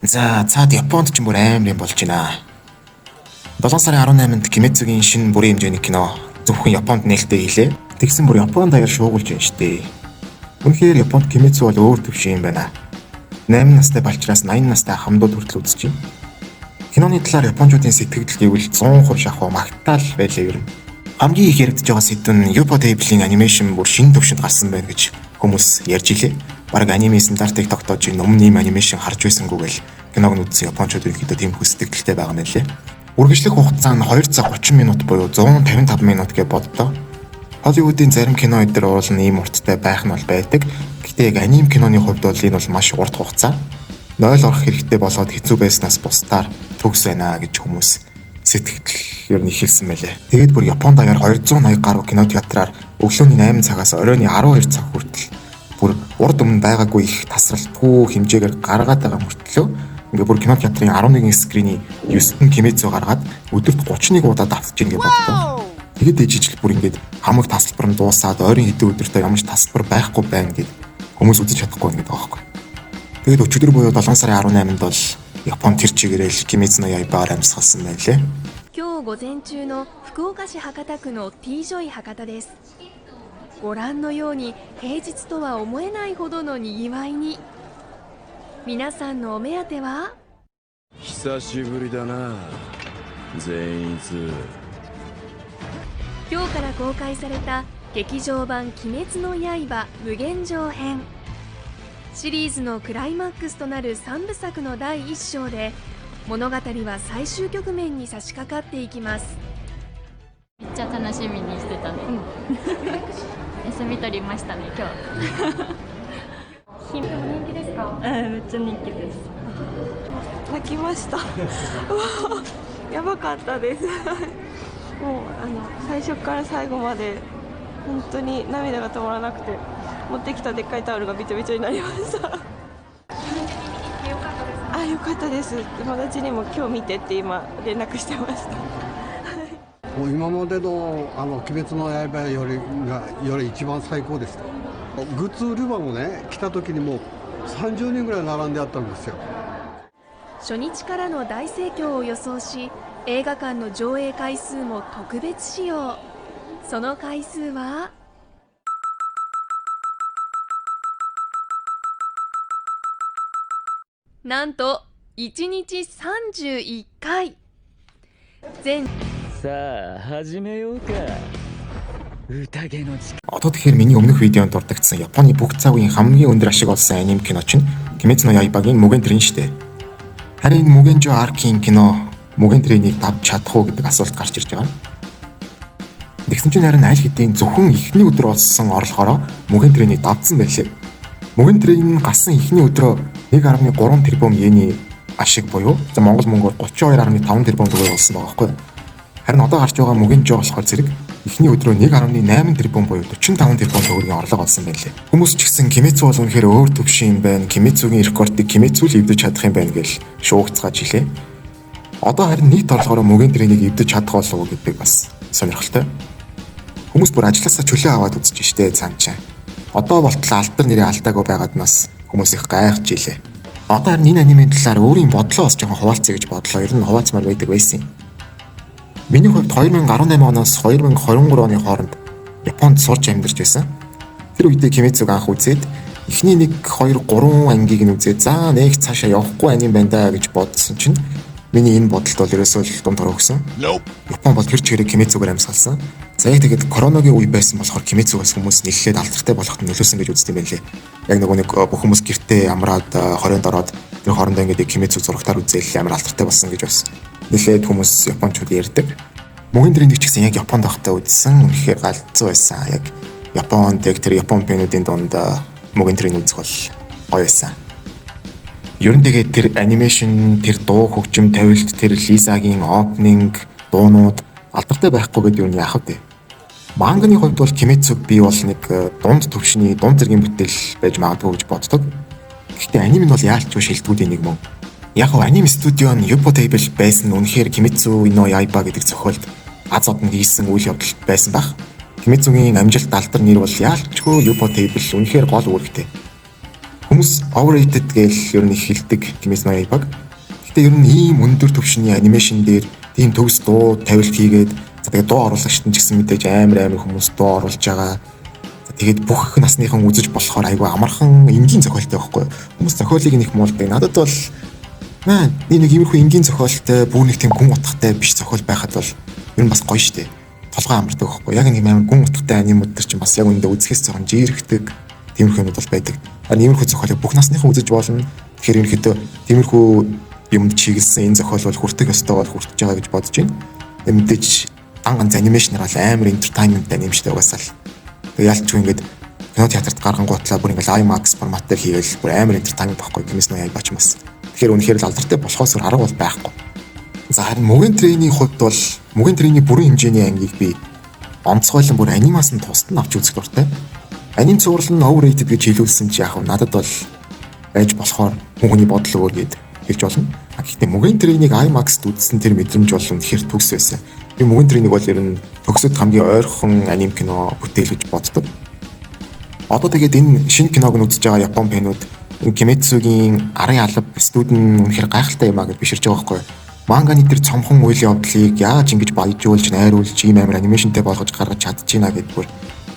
За цаад Японд ч бүр амар юм болж байна. 7 сарын 18-нд Кимэцүгийн шинэ бүрийн хэмжээний кино зөвхөн Японд нээлттэй хийлээ. Тэгсэн бүр Японд даяар шуугуулж байна штэ. Үнэхээр Японд Кимэцү бол өөр төвшин юм байна. 8 настай балчраас 80 настай хамдууд хүртэл үзэж байна. Киноны талаар японочдын сэтгэл гэвэл 100% шахуу магтаал байлаа юм. Хамгийн их яригдж байгаа сэдв нь Ufotable-ийн анимашн бүр шинэ төвшөнд гарсан байна гэж хүмүүс ярьж илээ. Бараг аниме стандартыг тогтоож өмнө ийм анимашн харж байсангүй гэл киног нь үзсэн японочдод ихэд тийм хүсдэгдэлтэй байгаа юм лээ. Үргэлжлэх хугацаа нь 2 цаг 30 минут буюу 155 минут гэж боддоо. Холливуудын зарим кино эдэр уул нь ийм урттай байх нь бол байдаг. Гэхдээ яг аним киноны хувьд бол энэ бол маш урт хугацаа. 0 орох хэрэгтэй болоод хэцүү байснаас бусдаар төгс байна гэж хүмүүс сэтгэл ер нь ихэлсэн байлээ. Тэгээд бүр Японд даяар 280 гаруй кинотеатраар өглөөний 8 цагаас оройн 12 цаг хүртэл бүр урд өмнө байгаагүй их тасралтгүй хэмжээгээр гаргаад байгаа мөртлөө ингээ бүр кинотеатрын 11 скриний 9 Кимэцү гаргаад өдөрт 31 удаа давтаж ийн гэж бодлоо. Тэгээд дэжижл бүр ингээд хамаг тасалбар нь дуусаад ойрын хэдэн өдөртөө ямар ч тасалбар байхгүй байна гэд хүмүүс үзэж чадахгүй гэдэг байгаа байхгүй. Тэгээд өчигдөр буюу 7 сарын 18-нд бол Япон тэр чигээрэл Кимэцү no Yaiba амсгалсан байлээ. 今日午前中の福岡市博多区の T ジョイ博多です。ご覧のように平日とは思えないほどのにぎわいに。皆さんのお目当ては？久しぶりだな、善逸。今日から公開された劇場版鬼滅の刃無限城編。シリーズのクライマックスとなる3部作の第1章で物語は最終局面に差し掛かっていきます。めっちゃ楽しみにしてたね。休み取りましたね今日。人気ですか？めっちゃ人気です。泣きました。やばかったです。もう最初から最後まで本当に涙が止まらなくて、持ってきたでっかいタオルがびちょびちょになりました。良かったです。友達にも今日見てって今連絡してました。もう今までの鬼滅の刃より一番最高でした。グッズ売り場もね、来た時にもう30人ぐらい並んであったんですよ。初日からの大盛況を予想し、映画館の上映回数も特別仕様。その回数はなんと1日31回。さあ始めようか。宴の時間。Одоо тэгэхээр миний өмнөх видеонд дурддагдсан Японы бүх цагийн хамгийн өндөр ашиг олсон аним кино чинь Кимэцү no Yaiba-гийн Mugen Train шүү дээ. Харин Mugen Jo Arc-ийн кино Mugen Train-ийг давж чадах уу гэдэг асуулт гарч ирж байгаа. Тэгсэн чинь харин аль хэдийн зөвхөн эхний өдөр болсон орлохороо Mugen Train-ийг давцсан байлээ. Mugen Train гарсан эхний өдрөө 1.3 тэрбум йений ашиг буюу Монгол мөнгөөр 32.5 тэрбум төгрөг болсон байгаа байхгүй юу? Харин одоо гарч байгаа Mugen Jo болохоор зэрэг эхний өдрөө 1.8 тэрбум буюу 45 тэрбум төгрөгийн орлого олсон байлээ. Хүмүүс ч гэсэн Кимэцү бол үнэхээр өөр төвшин юм байна. Кимэцүгийн рекордыг Кимэцү л эвдэж чадах юм байна гэж шуугцгааж илээ. Одоо харин нийт орлогоор Mugen Train-ийг эвдэж чадах болов уу гэдэг бас сонирхолтой. Хүмүүс бүр ажилласаа чөлөө аваад үзэж штэ цаанчаа. Одоо болтол алдар нэрээ алдаагүй байгаад нас хүмүүс их гайхаж илээ. Одоо харин энэ анимын талаар өөрийн бодлоо бас жоохон хуваалцъя гэж бодлоо. Ер нь хуваалцмаар байдаг байсан. Миний хувьд 2018 оноос 2023 оны хооронд Японд сурч амьдарч байсан. Тэр үедээ Кимэцүг анх үзээд эхний 1, 2, 3 ангийг нь үзээд за нэг цаашаа явахгүй аним байна да гэж бодсон чинь миний энэ бодолд бол ерөөсөө л дунд хорогсон. Япон бол тэр чигээрээ Кимэцүгээр амьсгалсан. За яг тэгээд коронавигийн үе байсан болохоор Кимэцүгээс хүмүүс нэлээд алдартай болоход нөлөөсөн гэж үздэг юм байлээ. Яг нэг бүх хүмүүс гэртээ амраад 20-нд ороод тэр хоорондоо ингээд Кимэцү зурагтаар үзээл амар алдартай болсон гэж бас нэлээд хүмүүс японочууд ярьдаг. Mugen Train-ийг ч гэсэн яг Японд байхдаа үзсэн. Үнэхээр галзуу байсан. Яг Японд яг тэр Япон кинодын донд Mugen Train үзэх бол гоё байсан. Ер нь тэгээд тэр анимашн, тэр дуу хөгжим тавилт, тэр Лизагийн опенинг, дуунууд алдартай байхгүй гэдэг юу яах вэ? Манганы хувьд бол Кимэцүг би бол нэг дунд төвшний дунд зэргийн бүтээл байж магадгүй гэж боддог. Гэхдээ анime нь бол яалч шилдэгүүдийн нэг мөн. Яг нь анime студио нь Ufotable байсан үнэхээр Кимэцү no Yaiba гэдэг зохиолд аз одонд хийсэн үйл явдал байсан баг. Кимэцүгийн амжилт алдар нэр бол яалчгүй Ufotable үнэхээр гол үүрэгтэй. хүмүүс overrated гэж ер нь их хэлдэг Kimetsu no Yaibag. Гэтэ ер нь ийм өндөр түвшний анимашн дээр тийм төгс дуу тавилт хийгээд тэгээд дуу оруулагчд нь ч гэсэн мэдээж амар хүмүүс дуу оруулж байгаа. Тэгээд бүх насныхан үзэж болохоор айгүй амархан энгийн зохиолтой байхгүй. Хүмүүс зохиолыг нэг муулдаг. Надад бол нэг иймэрхүү энгийн зохиолтой, бүр нэг тийм гүн утгатай биш зохиол байхад бол ер нь бас гоё штэ. Толгой амардаг байхгүй. Яг нэг амар гүн утгатай анимууд төр чинь бас яг үндэ үзэхээс зөөн жирэхдэг тиймэрхүү юмуд бол байдаг. Харин иймэрхүү зохиолыг бүх насныхан үзэж болно. Тэгэхээр ерөнхийдөө тиймэрхүү юмд чиглэсэн энэ зохиол бол хүртэх ёстой бол хүртэж байгаа гэж бодож байна. Мэдээж ганц анимашнаар бол амар entertainment анимаштай угаасаа л. Тэгээ ялчгүй ингээд кино театрт гаргангуутлаа бүр ингээд IMAX форматаар хийгээл бүр амар entertainment байхгүй Kimetsu no Yaiba ч юмас. Тэгэхээр үнэхээр л алдартай болохоос арга бол байхгүй. За харин Mugen Train-ийн хувьд бол Mugen Train-ийн бүрэн хэмжээний ангийг би онцгойлон бүр анимасын тусад нь авч үзэх дуртай. Аним цуврал нь overrated гэж хэлүүлсэн чи яг надад бол байж болохоор хүний бодол өөр гэд хэлж болно. Гэхдээ Mugen Train-ийг IMAX-д үзсэн тэр мэдрэмж бол үнэхээр төгс байсан. Би Mugen Train-ийг бол ер нь төгсөд хамгийн ойрхон аним кино бүтээл гэж боддог. Одоо тэгээд энэ шинэ киног нь үзэж байгаа Япон фэнүүд Kimetsu-гийн арын алба студийн үнэхээр гайхалтай юм а гэж биширж байгаа байхгүй. Манганы тэр цомхон үйл явдлыг яаж ингэж баяжуулж, найруулж, ийм амар анимашнтэй болгож гаргаж чадчихна гэд бүр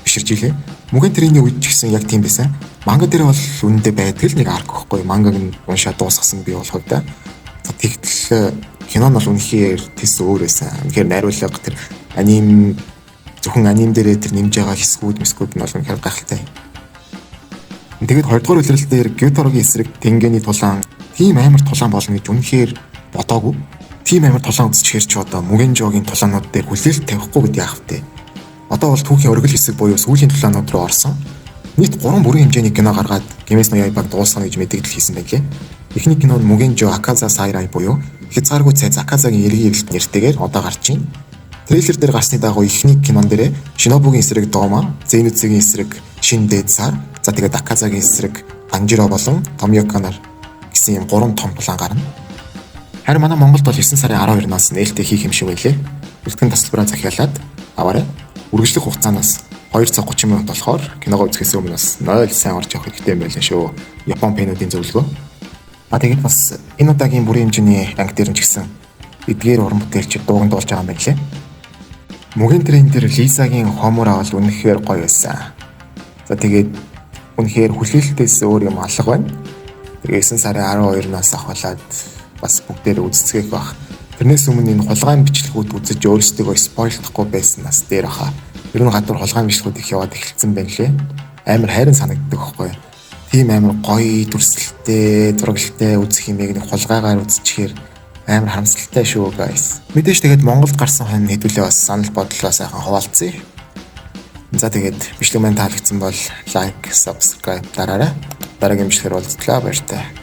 биширж илээ. Mugen Train-ийн үед ч гэсэн яг тийм байсан. Манга дээр бол үнэндээ байдаг л нэг арк байхгүй. Мангаг нь уншаад дуусгасан би бол хувьдаа. Тэгтэл кино нь бол үнэхээр тэс өөр байсан. Үнэхээр найруулга тэр аним зөвхөн аним дээрээ тэр нэмж байгаа хэсгүүд нь бол үнэхээр гайхалтай. Тэгээд 2 дугаар үлрэл дээр Gyutaro-гийн эсрэг Tengen-ийн тулаан тийм амар тулаан болно гэж үнэхээр бодоогүй. Тийм амар тулаан үзчихэр ч одоо Mugen-joгийн тулаанууд дээр хүлээлт тавихгүй гэдэг яах вэ? Одоо бол түүхийн өргөл хэсэг буюу сүүлийн тулаанууд руу орсон. Нийт 3 бүрэн хэмжээний кино гаргаад Kimetsu no Yaibag дуусгана гэж мэдээлэл хийсэн байлээ. Эхний кино нь Mugen-jo Akaza Sairai буюу хязгааргүй цайз Аказагийн эргийн эргэлт нэртэйгээр одоо гарч байна. Трейлер дээр гарсны дагуу эхний кинон дээр Shinobu-гийн эсрэг Дома, Zenitsu-гийн эсрэг Shin Dead-саар, за тэгээд Akaza-гийн эсрэг Tanjiro болон Tomioka нар гэсэн юм 3 том тулаан гарна. Харин манай Монголд бол 9 сарын 12-наас нээлттэй хийх юм шиг байлээ. Бэлтгэн тасалбараа захиалаад аваарай. Үргэлжлэх хугацаанаас 2 цаг 30 минут болохоор киногоо үзэхээс өмнө бас 0 сайн орж явах хэрэгтэй юм байлаа шүү. Япон фэнүүдийн зөвлөгөө. Тэгээд бас энэ удаагийн бүрэн хэмжээний анги дээр нь ч гэсэн эдгээр уран бүтээлчид дууган дуулж байгаа юм байна лээ. Mugen Train дээр Лизагийн хомор авал үнэхээр гоё байсан. За тэгээд үнэхээр хүлээлтээс өөр юм алга байна. Тэгээд 9 сарын 12-наас ахвалаад бас бүгдээр үзцгээх баг. Тэрнээс өмнө энэ хулгайн бичлэгүүд үзэж өөрсдөө спойлдохгүй байснаас дээр хаа. Ер нь гадуур хулгайн бичлэгүүд их яваад эхэлсэн байна лээ. Амар хайрын санагддаг байхгүй. Тийм амар гоё дүрслэлтэй, зурагтай үзэх юмыг нэг хулгайгаар үзчихээр амар харамсалтай шүү guys. Мэдээж тэгээд Монголд гарсан хэн хэдүүлээ бас санал бодлоо сайхан хуваалцъя. За тэгээд бичлэг маань таалагдсан бол лайк, subscribe дараарай. Дараагийн бичлэгээр уулзлаа баяртай.